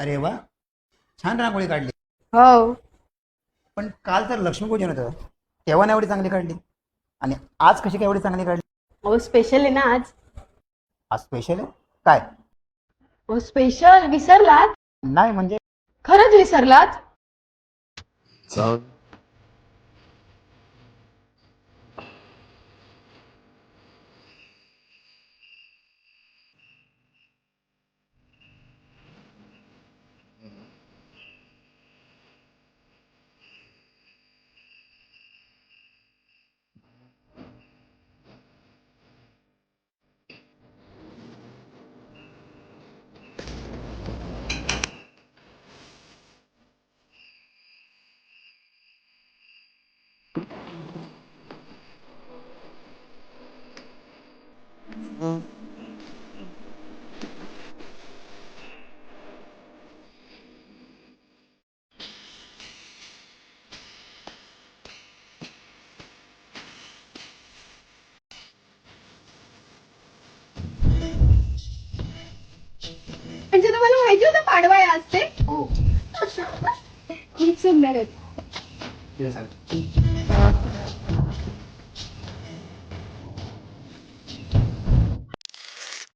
अरे वा, छान रांगोळी काढली. हो. पण काल तर लक्ष्मीपूजन होतं, तेव्हा नाही एवढी चांगली काढली. आणि आज कशी काय एवढी चांगली काढली? हो स्पेशल आहे ना आज. आज स्पेशल आहे काय? हो स्पेशल विसरलात? नाही म्हणजे खरंच विसरलात? म्हणजे तुम्हाला माहिती होतं पाडवा आहे आज ते? हो. खूप सुंदर आहे. ते सांग.